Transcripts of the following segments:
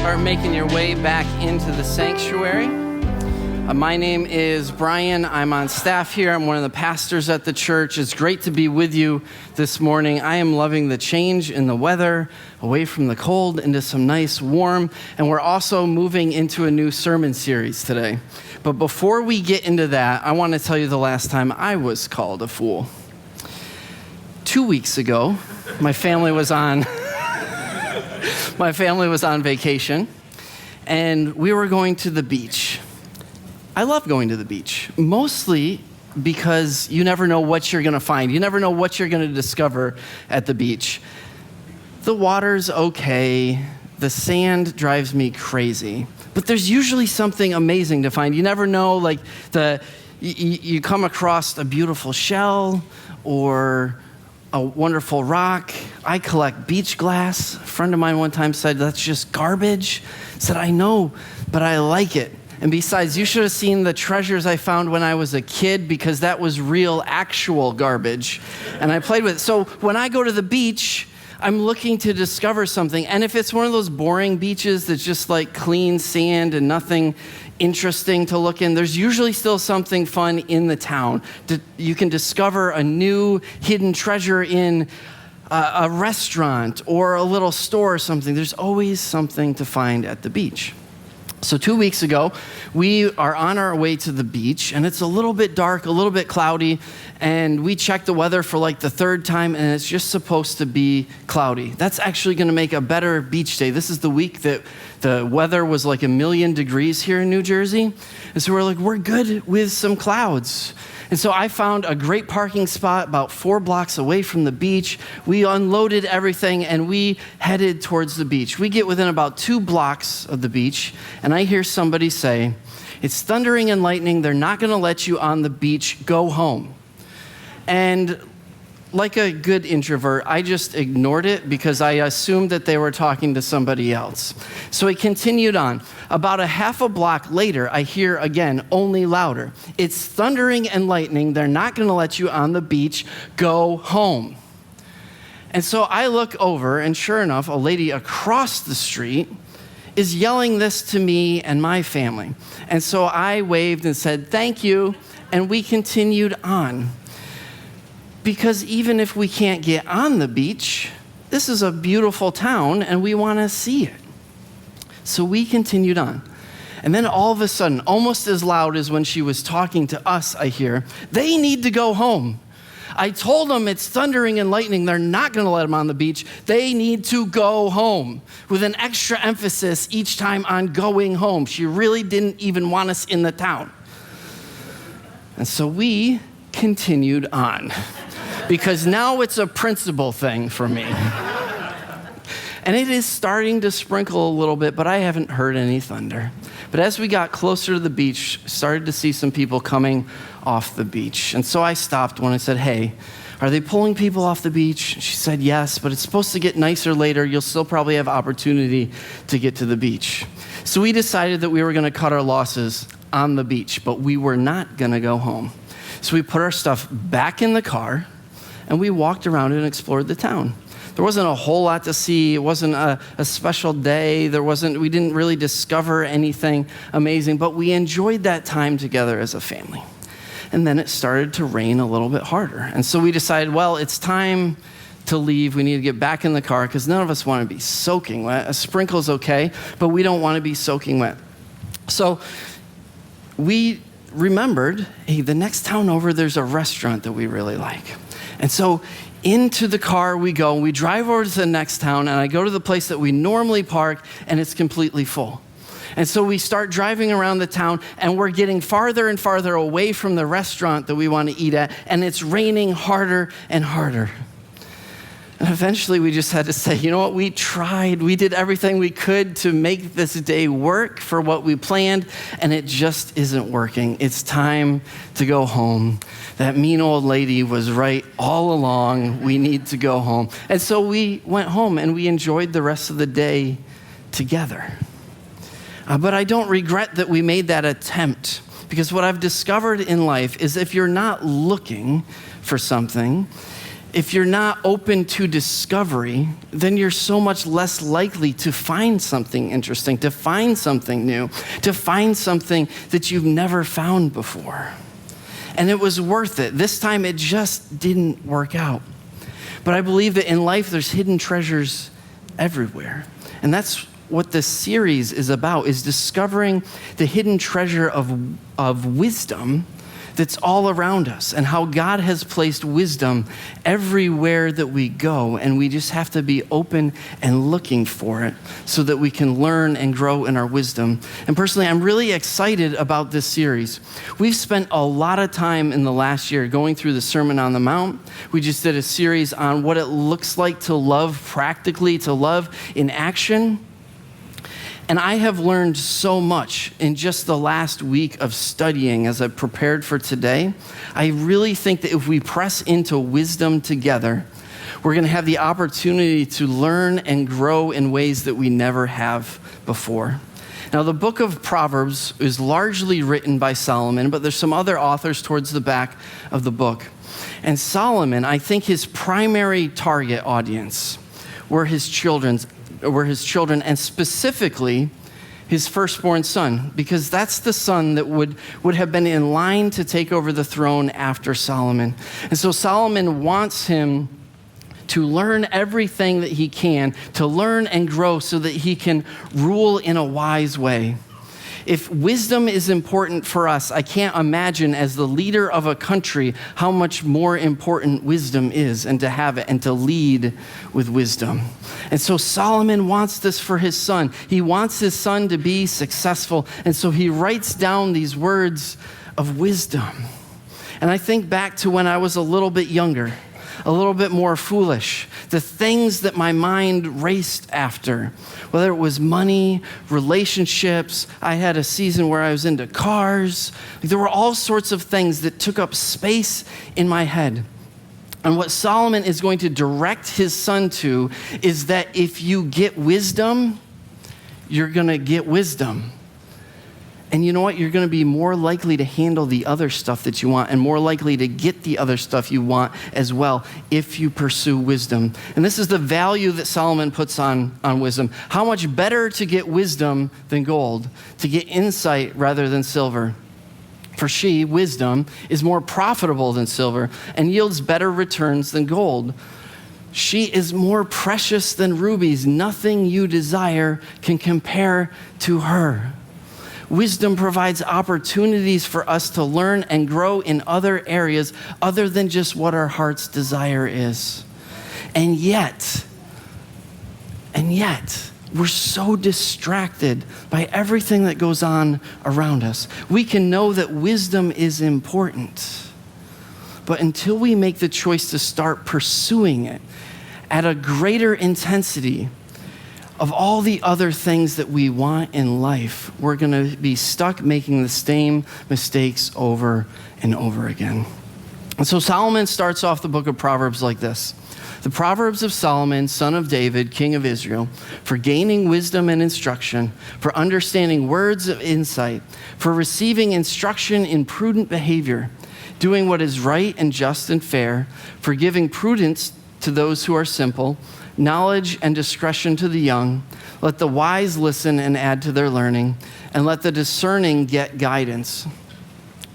are making your way back into the sanctuary. My name is Brian. I'm on staff here. I'm one of the pastors at the church. It's great to be with you this morning. I am loving the change in the weather, away from the cold into some nice warm. And we're also moving into a new sermon series today. But before we get into that, I want to tell you the last time I was called a fool. 2 weeks ago, my family was on vacation, and we were going to the beach. I love going to the beach, mostly because you never know what you're going to find. You never know what you're going to discover at the beach. The water's okay. The sand drives me crazy. But there's usually something amazing to find. You never know, like you come across a beautiful shell or a wonderful rock. I collect beach glass. A friend of mine one time said, that's just garbage. I said, I know, but I like it. And besides, you should have seen the treasures I found when I was a kid, because that was real, actual garbage. And I played with it. So when I go to the beach, I'm looking to discover something. And if it's one of those boring beaches that's just like clean sand and nothing interesting to look in, there's usually still something fun in the town. You can discover a new hidden treasure in a restaurant or a little store or something. There's always something to find at the beach. So 2 weeks ago, we are on our way to the beach, and it's a little bit dark, a little bit cloudy, and we checked the weather for like the third time, and it's just supposed to be cloudy. That's actually going to make a better beach day. This is the week that the weather was like 1,000,000 degrees here in New Jersey, and so we're like, we're good with some clouds. And so I found a great parking spot about 4 blocks away from the beach. We unloaded everything and we headed towards the beach. We get within about 2 blocks of the beach, and I hear somebody say, it's thundering and lightning. They're not going to let you on the beach. Go home. And like a good introvert, I just ignored it because I assumed that they were talking to somebody else. So it continued on. About a half a block later, I hear again, only louder. It's thundering and lightning. They're not going to let you on the beach. Go home. And so I look over, and sure enough, a lady across the street is yelling this to me and my family. And so I waved and said, thank you, and we continued on. Because even if we can't get on the beach, this is a beautiful town and we want to see it. So we continued on. And then all of a sudden, almost as loud as when she was talking to us, I hear, they need to go home. I told them it's thundering and lightning. They're not going to let them on the beach. They need to go home, with an extra emphasis each time on going home. She really didn't even want us in the town. And so we continued on. Because now it's a principle thing for me. And it is starting to sprinkle a little bit, but I haven't heard any thunder. But as we got closer to the beach, started to see some people coming off the beach. And so I stopped when I said, hey, are they pulling people off the beach? She said, yes, but it's supposed to get nicer later. You'll still probably have opportunity to get to the beach. So we decided that we were going to cut our losses on the beach, but we were not going to go home. So we put our stuff back in the car, and we walked around and explored the town. There wasn't a whole lot to see. It wasn't a special day. We didn't really discover anything amazing, but we enjoyed that time together as a family. And then it started to rain a little bit harder. And so we decided, well, it's time to leave. We need to get back in the car because none of us want to be soaking wet. A sprinkle's okay, but we don't want to be soaking wet. So we remembered, hey, the next town over, there's a restaurant that we really like. And so into the car we go, we drive over to the next town, and I go to the place that we normally park, and it's completely full. And so we start driving around the town, and we're getting farther and farther away from the restaurant that we want to eat at, and it's raining harder and harder. And eventually we just had to say, you know what, we tried. We did everything we could to make this day work for what we planned, and it just isn't working. It's time to go home. That mean old lady was right all along. We need to go home. And so we went home, and we enjoyed the rest of the day together. But I don't regret that we made that attempt, because what I've discovered in life is if you're not looking for something, if you're not open to discovery, then you're so much less likely to find something interesting, to find something new, to find something that you've never found before. And it was worth it. This time it just didn't work out. But I believe that in life there's hidden treasures everywhere. And that's what this series is about, is discovering the hidden treasure of wisdom that's all around us, and how God has placed wisdom everywhere that we go, and we just have to be open and looking for it so that we can learn and grow in our wisdom. And personally, I'm really excited about this series. We've spent a lot of time in the last year going through the Sermon on the Mount. We just did a series on what it looks like to love practically, to love in action. And I have learned so much in just the last week of studying as I prepared for today. I really think that if we press into wisdom together, we're going to have the opportunity to learn and grow in ways that we never have before. Now, the book of Proverbs is largely written by Solomon, but there's some other authors towards the back of the book. And Solomon, I think his primary target audience were his children, and specifically his firstborn son, because that's the son that would have been in line to take over the throne after Solomon. And so Solomon wants him to learn everything that he can, to learn and grow so that he can rule in a wise way. If wisdom is important for us, I can't imagine as the leader of a country how much more important wisdom is, and to have it and to lead with wisdom. And so Solomon wants this for his son. He wants his son to be successful. And so he writes down these words of wisdom. And I think back to when I was a little bit younger, a little bit more foolish, the things that my mind raced after, whether it was money, relationships. I had a season where I was into cars. There were all sorts of things that took up space in my head. And what Solomon is going to direct his son to is that if you get wisdom, you're going to get wisdom. And you know what? You're going to be more likely to handle the other stuff that you want, and more likely to get the other stuff you want as well if you pursue wisdom. And this is the value that Solomon puts on wisdom. How much better to get wisdom than gold, to get insight rather than silver. For she, wisdom, is more profitable than silver and yields better returns than gold. She is more precious than rubies. Nothing you desire can compare to her. Wisdom provides opportunities for us to learn and grow in other areas other than just what our heart's desire is. And yet, we're so distracted by everything that goes on around us. We can know that wisdom is important, but until we make the choice to start pursuing it at a greater intensity of all the other things that we want in life, we're going to be stuck making the same mistakes over and over again. And so Solomon starts off the book of Proverbs like this. The Proverbs of Solomon, son of David, king of Israel, for gaining wisdom and instruction, for understanding words of insight, for receiving instruction in prudent behavior, doing what is right and just and fair, for giving prudence to those who are simple, knowledge and discretion to the young. Let the wise listen and add to their learning, and let the discerning get guidance.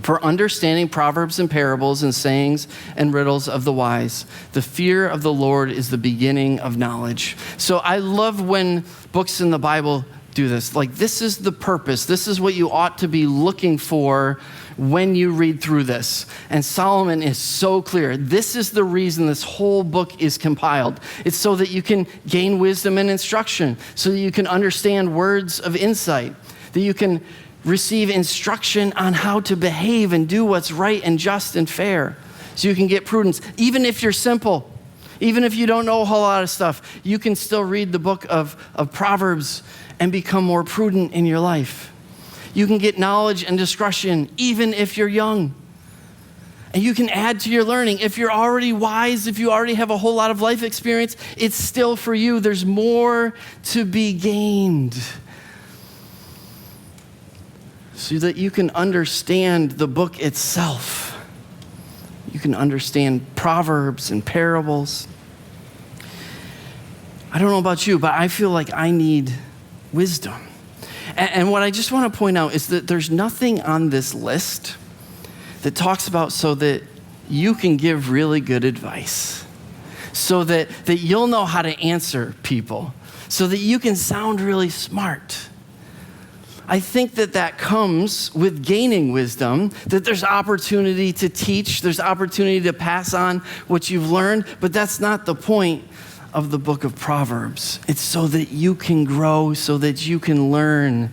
For understanding proverbs and parables and sayings and riddles of the wise. The fear of the Lord is the beginning of knowledge. So I love when books in the Bible do this. Like, this is the purpose. This is what you ought to be looking for when you read through this. And Solomon is so clear. This is the reason this whole book is compiled. It's so that you can gain wisdom and instruction, so that you can understand words of insight, that you can receive instruction on how to behave and do what's right and just and fair, so you can get prudence. Even if you're simple, even if you don't know a whole lot of stuff, you can still read the book of Proverbs and become more prudent in your life. You can get knowledge and discretion even if you're young. And you can add to your learning. If you're already wise, if you already have a whole lot of life experience, it's still for you. There's more to be gained, so that you can understand the book itself. You You can understand proverbs and parables. I don't know about you, but I feel like I need wisdom. And what I just want to point out is that there's nothing on this list that talks about so that you can give really good advice, so that you'll know how to answer people, so that you can sound really smart. I think that comes with gaining wisdom, that there's opportunity to teach, there's opportunity to pass on what you've learned, but that's not the point of the book of Proverbs. It's so that you can grow, so that you can learn,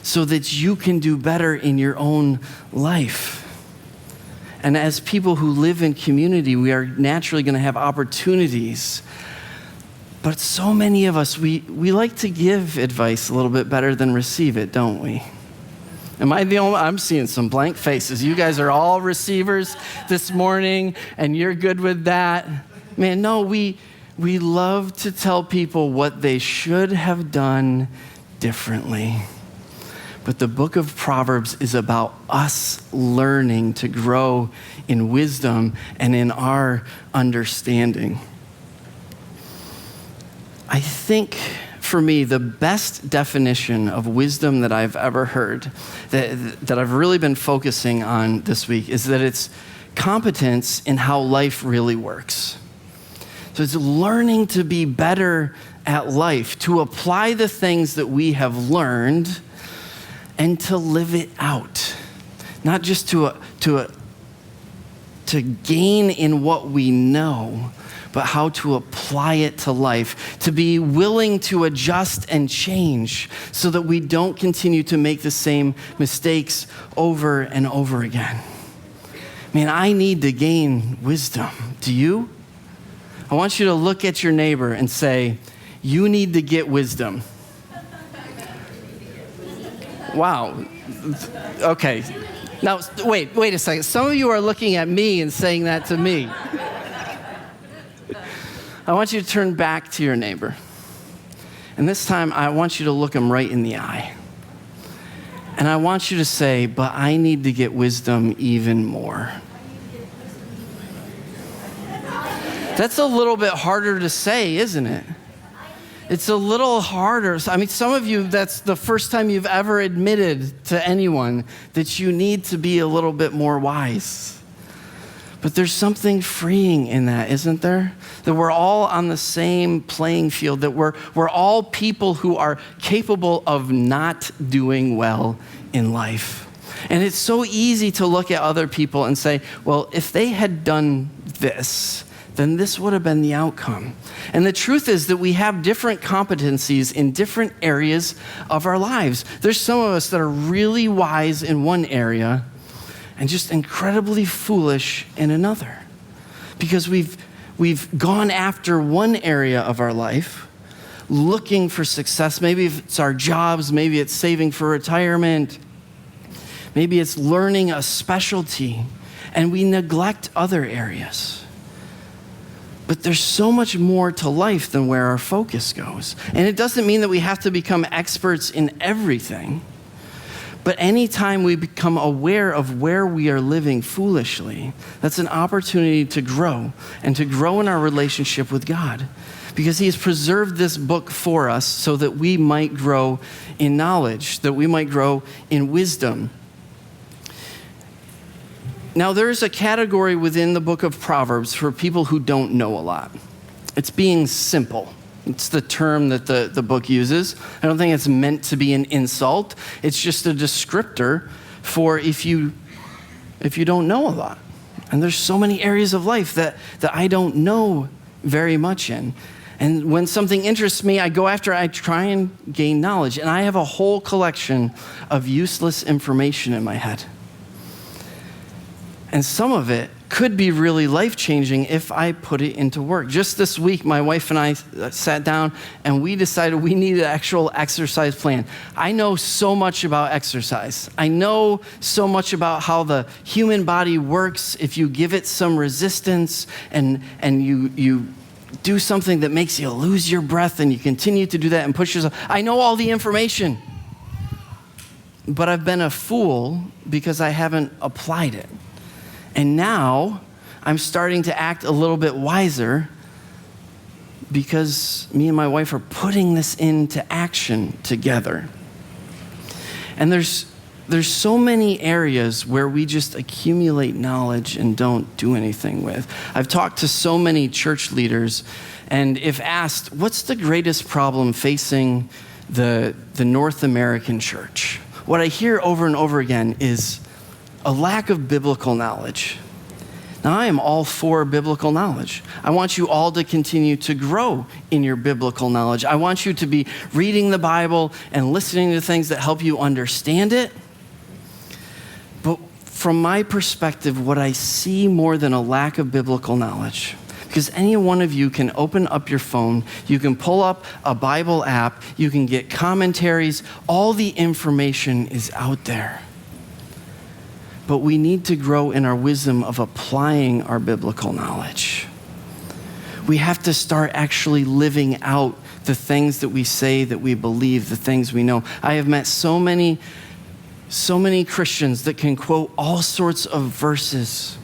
so that you can do better in your own life. And as people who live in community, we are naturally going to have opportunities. But so many of us, we like to give advice a little bit better than receive it, don't we? Am I the only one? I'm seeing some blank faces. You guys are all receivers this morning, and you're good with that. Man, no, we love to tell people what they should have done differently. But the book of Proverbs is about us learning to grow in wisdom and in our understanding. I think, for me, the best definition of wisdom that I've ever heard, that I've really been focusing on this week, is that it's competence in how life really works. So it's learning to be better at life, to apply the things that we have learned and to live it out. Not just to gain in what we know, but how to apply it to life, to be willing to adjust and change so that we don't continue to make the same mistakes over and over again. Man, I need to gain wisdom. Do you? I want you to look at your neighbor and say, you need to get wisdom. Wow. Okay. Now, wait a second. Some of you are looking at me and saying that to me. I want you to turn back to your neighbor. And this time, I want you to look him right in the eye. And I want you to say, but I need to get wisdom even more. That's a little bit harder to say, isn't it? It's a little harder. I mean, some of you, that's the first time you've ever admitted to anyone that you need to be a little bit more wise. But there's something freeing in that, isn't there? That we're all on the same playing field, that we're all people who are capable of not doing well in life. And it's so easy to look at other people and say, well, if they had done this, then this would have been the outcome. And the truth is that we have different competencies in different areas of our lives. There's some of us that are really wise in one area and just incredibly foolish in another. Because we've gone after one area of our life, looking for success. Maybe it's our jobs, maybe it's saving for retirement, maybe it's learning a specialty, and we neglect other areas. But there's so much more to life than where our focus goes. And it doesn't mean that we have to become experts in everything. But anytime we become aware of where we are living foolishly, that's an opportunity to grow and to grow in our relationship with God. Because He has preserved this book for us so that we might grow in knowledge, that we might grow in wisdom. Now, there's a category within the book of Proverbs for people who don't know a lot. It's being simple. It's the term that the book uses. I don't think it's meant to be an insult. It's just a descriptor for if you don't know a lot. And there's so many areas of life that I don't know very much in. And when something interests me, I try and gain knowledge. And I have a whole collection of useless information in my head. And some of it could be really life-changing if I put it into work. Just this week, my wife and I sat down and we decided we needed an actual exercise plan. I know so much about exercise. I know so much about how the human body works if you give it some resistance and you do something that makes you lose your breath and you continue to do that and push yourself. I know all the information, but I've been a fool because I haven't applied it. And now I'm starting to act a little bit wiser because me and my wife are putting this into action together. And there's so many areas where we just accumulate knowledge and don't do anything with. I've talked to so many church leaders, and if asked, what's the greatest problem facing the North American church? What I hear over and over again is a lack of biblical knowledge. Now, I am all for biblical knowledge. I want you all to continue to grow in your biblical knowledge. I want you to be reading the Bible and listening to things that help you understand it. But from my perspective, what I see more than a lack of biblical knowledge, because any one of you can open up your phone, you can pull up a Bible app, you can get commentaries, all the information is out there. But we need to grow in our wisdom of applying our biblical knowledge. We have to start actually living out the things that we say that we believe, the things we know. I have met so many Christians that can quote all sorts of verses,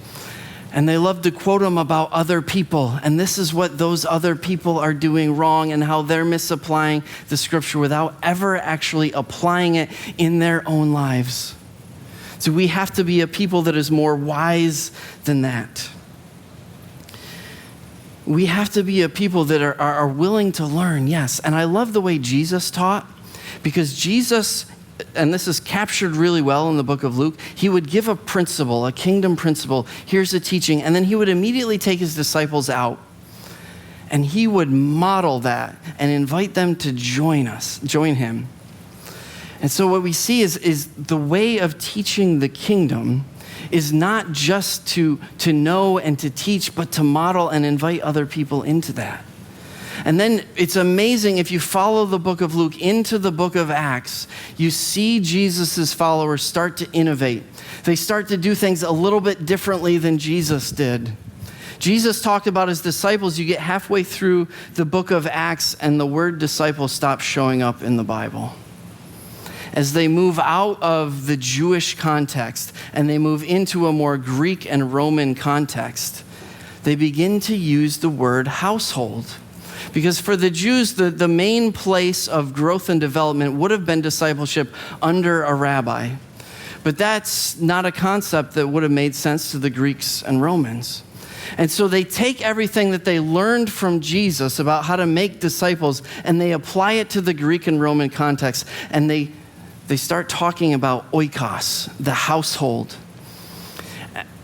and they love to quote them about other people, and this is what those other people are doing wrong and how they're misapplying the scripture without ever actually applying it in their own lives. So we have to be a people that is more wise than that. We have to be a people that are willing to learn, yes. And I love the way Jesus taught, because Jesus, and this is captured really well in the book of Luke, he would give a principle, a kingdom principle. Here's a teaching. And then he would immediately take his disciples out, and he would model that and invite them to join him. And so what we see is the way of teaching the kingdom is not just to know and to teach, but to model and invite other people into that. And then it's amazing, if you follow the book of Luke into the book of Acts, you see Jesus's followers start to innovate. They start to do things a little bit differently than Jesus did. Jesus talked about his disciples. You get halfway through the book of Acts and the word disciple stops showing up in the Bible. As they move out of the Jewish context and they move into a more Greek and Roman context, they begin to use the word household. Because for the Jews, the main place of growth and development would have been discipleship under a rabbi. But that's not a concept that would have made sense to the Greeks and Romans. And so they take everything that they learned from Jesus about how to make disciples and they apply it to the Greek and Roman context, and they start talking about oikos, the household.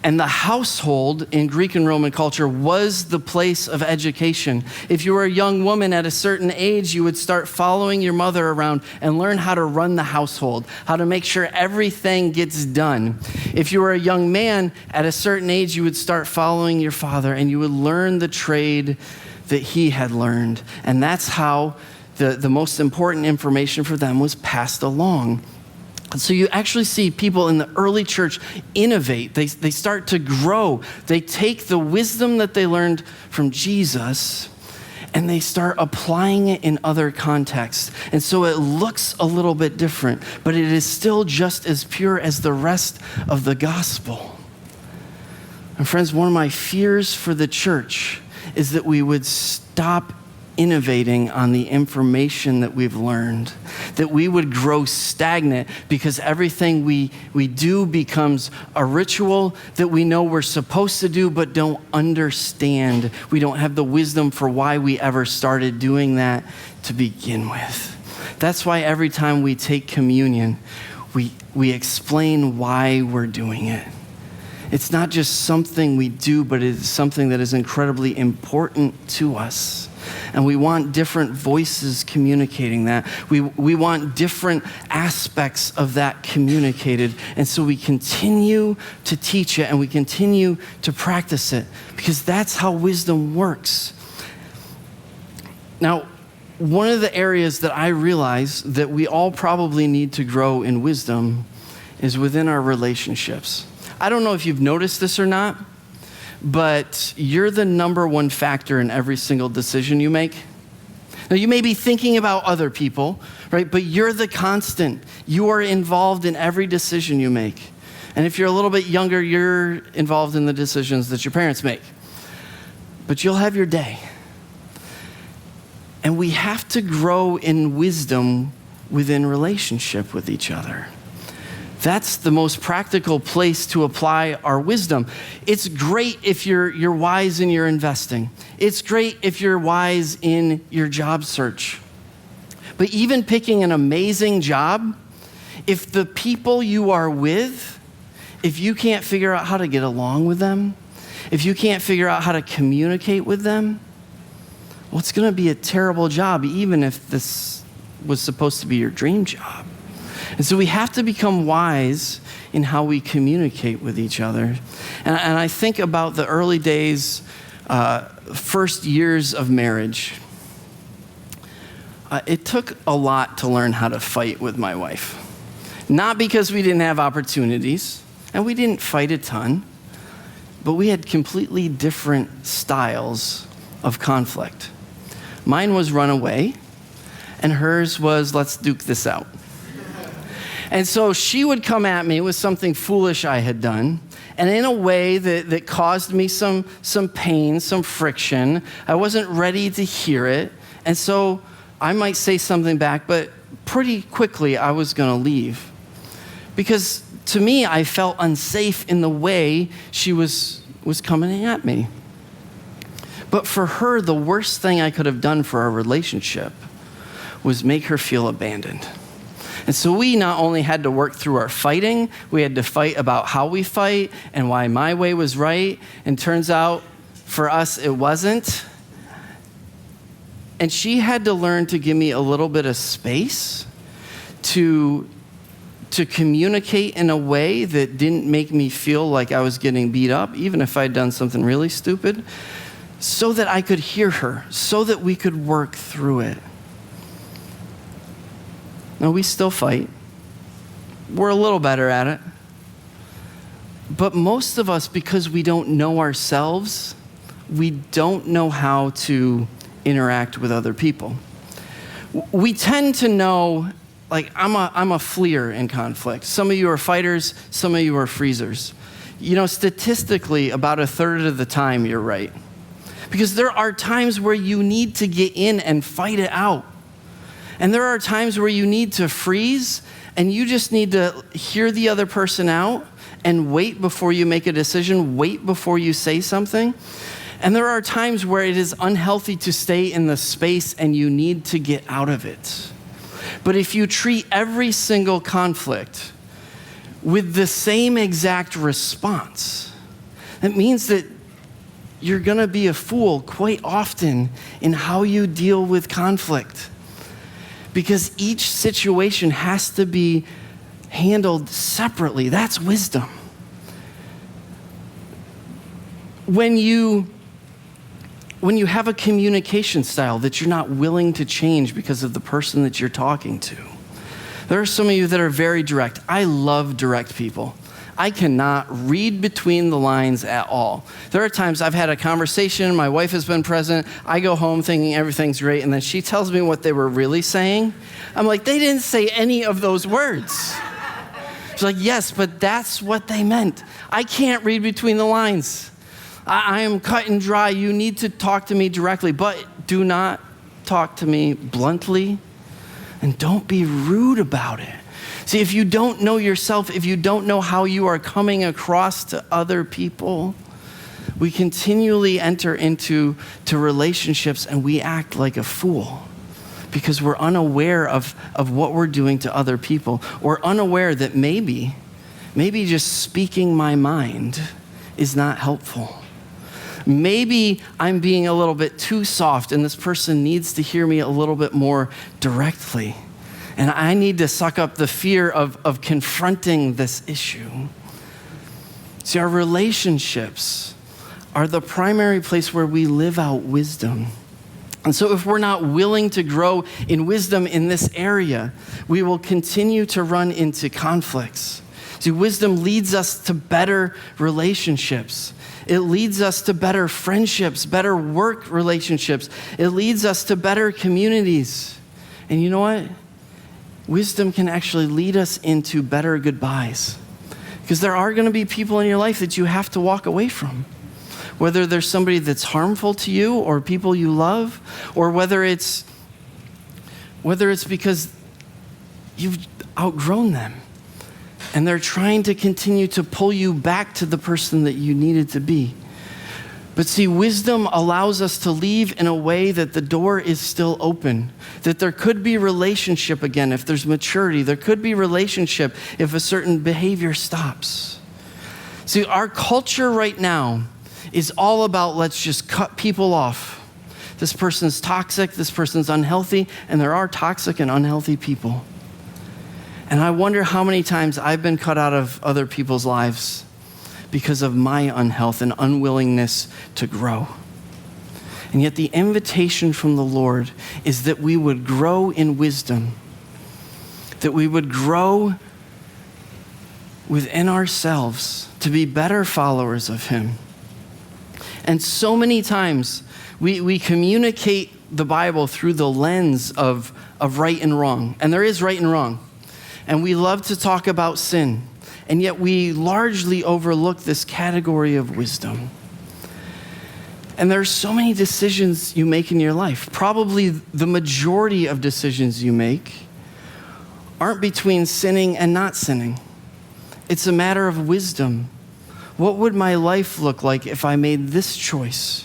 And the household in Greek and Roman culture was the place of education. If you were a young woman at a certain age, you would start following your mother around and learn how to run the household, how to make sure everything gets done. If you were a young man at a certain age, you would start following your father and you would learn the trade that he had learned. And that's how the most important information for them was passed along. And so you actually see people in the early church innovate. They start to grow. They take the wisdom that they learned from Jesus and they start applying it in other contexts. And so it looks a little bit different, but it is still just as pure as the rest of the gospel. And friends, one of my fears for the church is that we would stop innovating on the information that we've learned, that we would grow stagnant because everything we do becomes a ritual that we know we're supposed to do but don't understand. We don't have the wisdom for why we ever started doing that to begin with. That's why every time we take communion, we explain why we're doing it. It's not just something we do, but it's something that is incredibly important to us. And we want different voices communicating that. We want different aspects of that communicated. And so we continue to teach it and we continue to practice it because that's how wisdom works. Now, one of the areas that I realize that we all probably need to grow in wisdom is within our relationships. I don't know if you've noticed this or not, but you're the number one factor in every single decision you make. Now, you may be thinking about other people, right? But you're the constant. You are involved in every decision you make. And if you're a little bit younger, you're involved in the decisions that your parents make. But you'll have your day. And we have to grow in wisdom within relationship with each other. That's the most practical place to apply our wisdom. It's great if you're wise in your investing. It's great if you're wise in your job search. But even picking an amazing job, if the people you are with, if you can't figure out how to get along with them, if you can't figure out how to communicate with them, well, it's going to be a terrible job, even if this was supposed to be your dream job. And so we have to become wise in how we communicate with each other. And I think about the early days, first years of marriage. It took a lot to learn how to fight with my wife. Not because we didn't have opportunities, and we didn't fight a ton, but we had completely different styles of conflict. Mine was run away, and hers was let's duke this out. And so she would come at me with something foolish I had done, and in a way that caused me some pain, some friction. I wasn't ready to hear it, and so I might say something back, but pretty quickly I was going to leave. Because to me, I felt unsafe in the way she was coming at me. But for her, the worst thing I could have done for our relationship was make her feel abandoned. And so we not only had to work through our fighting, we had to fight about how we fight and why my way was right. And turns out for us, it wasn't. And she had to learn to give me a little bit of space to communicate in a way that didn't make me feel like I was getting beat up, even if I'd done something really stupid, so that I could hear her, so that we could work through it. Now, we still fight. We're a little better at it. But most of us, because we don't know ourselves, we don't know how to interact with other people. We tend to know, like, I'm a fleer in conflict. Some of you are fighters, some of you are freezers. You know, statistically, about a third of the time, you're right. Because there are times where you need to get in and fight it out. And there are times where you need to freeze, and you just need to hear the other person out and wait before you make a decision, wait before you say something. And there are times where it is unhealthy to stay in the space and you need to get out of it. But if you treat every single conflict with the same exact response, that means that you're going to be a fool quite often in how you deal with conflict. Because each situation has to be handled separately. That's wisdom. When you have a communication style that you're not willing to change because of the person that you're talking to. There are some of you that are very direct. I love direct people. I cannot read between the lines at all. There are times I've had a conversation, my wife has been present, I go home thinking everything's great, and then she tells me what they were really saying. I'm like, they didn't say any of those words. She's like, yes, but that's what they meant. I can't read between the lines. I am cut and dry. You need to talk to me directly, but do not talk to me bluntly, and don't be rude about it. See, if you don't know yourself, if you don't know how you are coming across to other people, we continually enter into relationships and we act like a fool because we're unaware of what we're doing to other people. We're unaware that maybe just speaking my mind is not helpful. Maybe I'm being a little bit too soft and this person needs to hear me a little bit more directly. And I need to suck up the fear of confronting this issue. See, our relationships are the primary place where we live out wisdom. And so if we're not willing to grow in wisdom in this area, we will continue to run into conflicts. See, wisdom leads us to better relationships. It leads us to better friendships, better work relationships. It leads us to better communities. And you know what? Wisdom can actually lead us into better goodbyes. Because there are going to be people in your life that you have to walk away from. Whether there's somebody that's harmful to you or people you love, or whether it's because you've outgrown them and they're trying to continue to pull you back to the person that you needed to be. But see, wisdom allows us to leave in a way that the door is still open, that there could be relationship again if there's maturity. There could be relationship if a certain behavior stops. See, our culture right now is all about let's just cut people off. This person's toxic, this person's unhealthy, and there are toxic and unhealthy people. And I wonder how many times I've been cut out of other people's lives because of my unhealth and unwillingness to grow. And yet the invitation from the Lord is that we would grow in wisdom, that we would grow within ourselves to be better followers of him. And so many times we communicate the Bible through the lens of right and wrong. And there is right and wrong. And we love to talk about sin. And yet we largely overlook this category of wisdom. And there's so many decisions you make in your life. Probably the majority of decisions you make aren't between sinning and not sinning. It's a matter of wisdom. What would my life look like if I made this choice?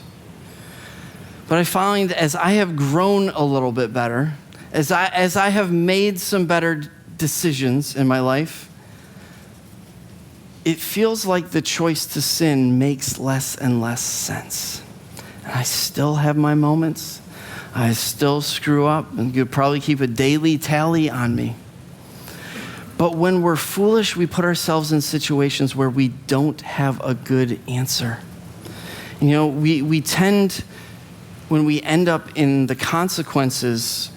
But I find as I have grown a little bit better, as I have made some better decisions in my life, it feels like the choice to sin makes less and less sense. And I still have my moments. I still screw up and could probably keep a daily tally on me. But when we're foolish, we put ourselves in situations where we don't have a good answer. You know, we tend, when we end up in the consequences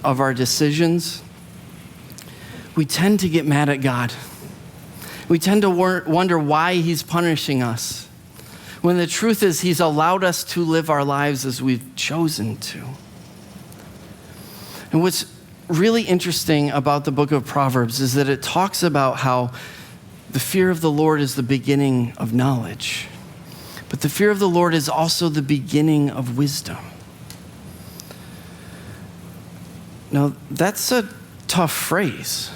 of our decisions, we tend to get mad at God. We tend to wonder why he's punishing us, when the truth is he's allowed us to live our lives as we've chosen to. And what's really interesting about the book of Proverbs is that it talks about how the fear of the Lord is the beginning of knowledge, but the fear of the Lord is also the beginning of wisdom. Now, that's a tough phrase.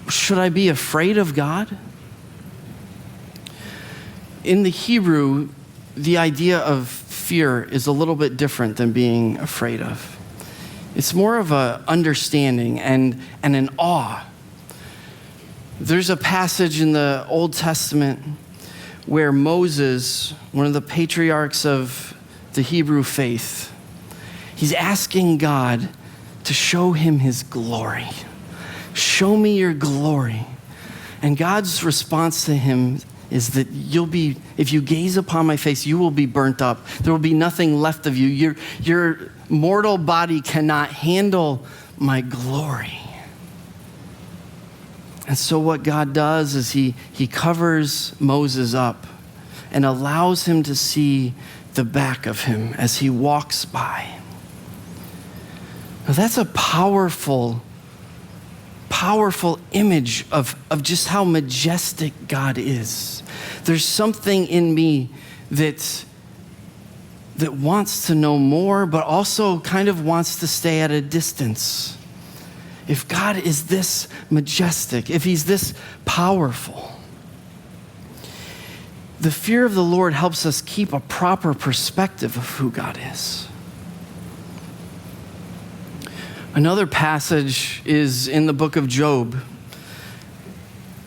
Should I be afraid of God? In the Hebrew, the idea of fear is a little bit different than being afraid of. It's more of an understanding and an awe. There's a passage in the Old Testament where Moses, one of the patriarchs of the Hebrew faith, he's asking God to show him his glory. Show me your glory. And God's response to him is that if you gaze upon my face, you will be burnt up. There will be nothing left of you. Your mortal body cannot handle my glory. And so what God does is he covers Moses up and allows him to see the back of him as he walks by. Now that's a powerful image of just how majestic God is. There's something in me that wants to know more, but also kind of wants to stay at a distance. If God is this majestic, if he's this powerful, the fear of the Lord helps us keep a proper perspective of who God is. Another passage is in the book of Job.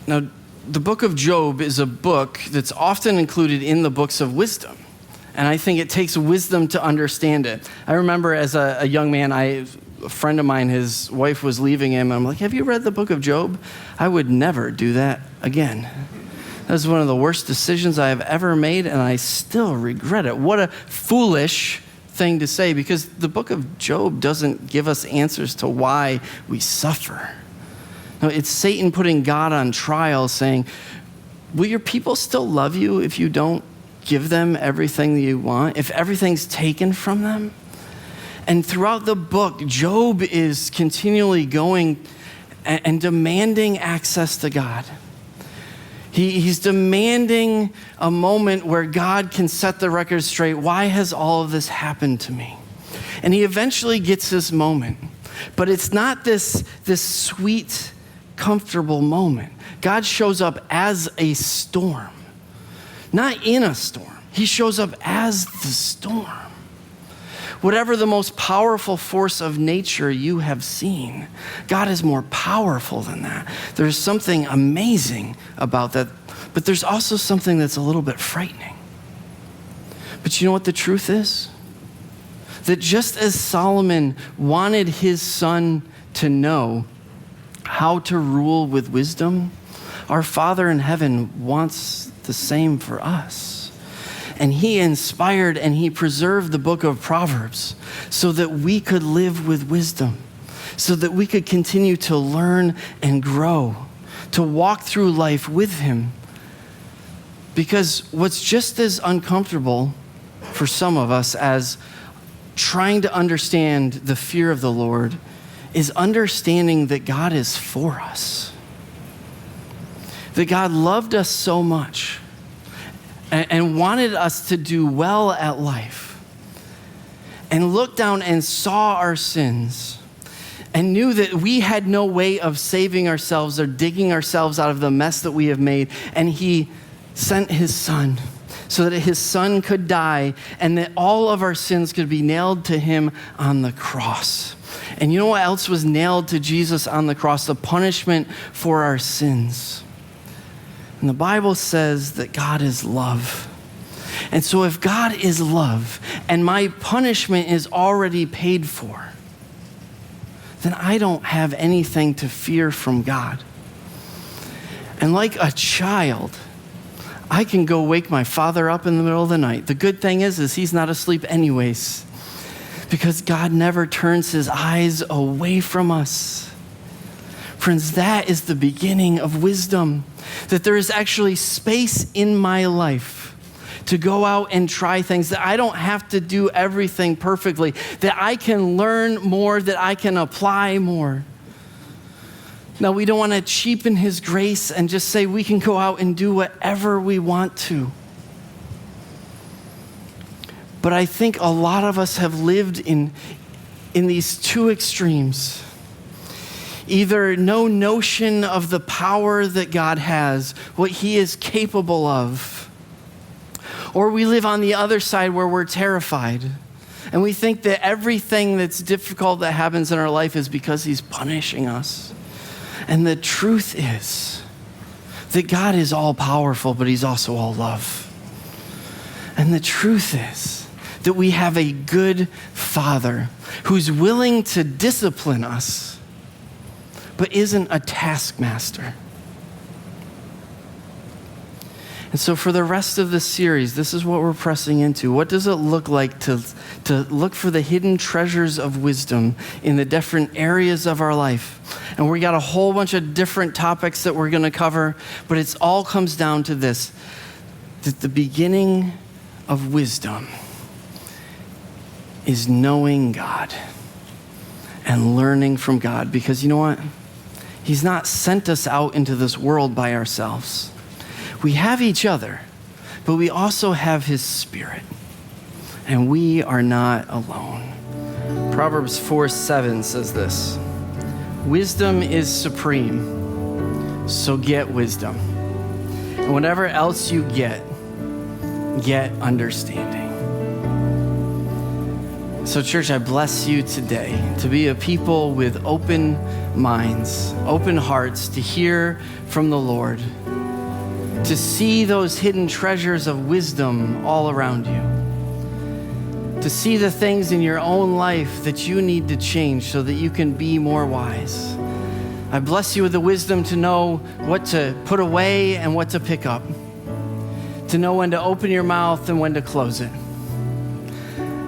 Now, the book of Job is a book that's often included in the books of wisdom. And I think it takes wisdom to understand it. I remember as a young man, a friend of mine, his wife was leaving him. And I'm like, have you read the book of Job? I would never do that again. That was one of the worst decisions I have ever made, and I still regret it. What a foolish thing to say, because the book of Job doesn't give us answers to why we suffer. No, it's Satan putting God on trial, saying, will your people still love you if you don't give them everything that you want, if everything's taken from them? And throughout the book, Job is continually going and demanding access to God. He's demanding a moment where God can set the record straight. Why has all of this happened to me? And he eventually gets this moment. But it's not this sweet, comfortable moment. God shows up as a storm, not in a storm. He shows up as the storm. Whatever the most powerful force of nature you have seen, God is more powerful than that. There's something amazing about that, but there's also something that's a little bit frightening. But you know what the truth is? That just as Solomon wanted his son to know how to rule with wisdom, our Father in heaven wants the same for us. And he inspired and he preserved the book of Proverbs so that we could live with wisdom, so that we could continue to learn and grow, to walk through life with him. Because what's just as uncomfortable for some of us as trying to understand the fear of the Lord is understanding that God is for us. That God loved us so much and wanted us to do well at life, and looked down and saw our sins and knew that we had no way of saving ourselves or digging ourselves out of the mess that we have made. And he sent his son so that his son could die and that all of our sins could be nailed to him on the cross. And you know what else was nailed to Jesus on the cross? The punishment for our sins. And the Bible says that God is love. And so if God is love and my punishment is already paid for, then I don't have anything to fear from God. And like a child, I can go wake my father up in the middle of the night. The good thing is he's not asleep anyways, because God never turns his eyes away from us. Friends, that is the beginning of wisdom, that there is actually space in my life to go out and try things, that I don't have to do everything perfectly, that I can learn more, that I can apply more. Now, we don't want to cheapen his grace and just say we can go out and do whatever we want to. But I think a lot of us have lived in these two extremes. Either no notion of the power that God has, what he is capable of, or we live on the other side where we're terrified. And we think that everything that's difficult that happens in our life is because he's punishing us. And the truth is that God is all powerful, but he's also all love. And the truth is that we have a good Father who's willing to discipline us, but isn't a taskmaster. And so for the rest of this series, this is what we're pressing into. What does it look like to look for the hidden treasures of wisdom in the different areas of our life? And we got a whole bunch of different topics that we're going to cover, but it all comes down to this, that the beginning of wisdom is knowing God and learning from God. Because you know what? He's not sent us out into this world by ourselves. We have each other, but we also have his Spirit, and we are not alone. Proverbs 4:7 says this: wisdom is supreme, so get wisdom. And whatever else you get understanding. So church, I bless you today to be a people with open minds, open hearts, to hear from the Lord, to see those hidden treasures of wisdom all around you, to see the things in your own life that you need to change so that you can be more wise. I bless you with the wisdom to know what to put away and what to pick up, to know when to open your mouth and when to close it.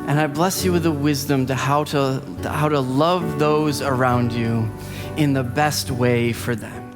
And I bless you with the wisdom to how to love those around you in the best way for them.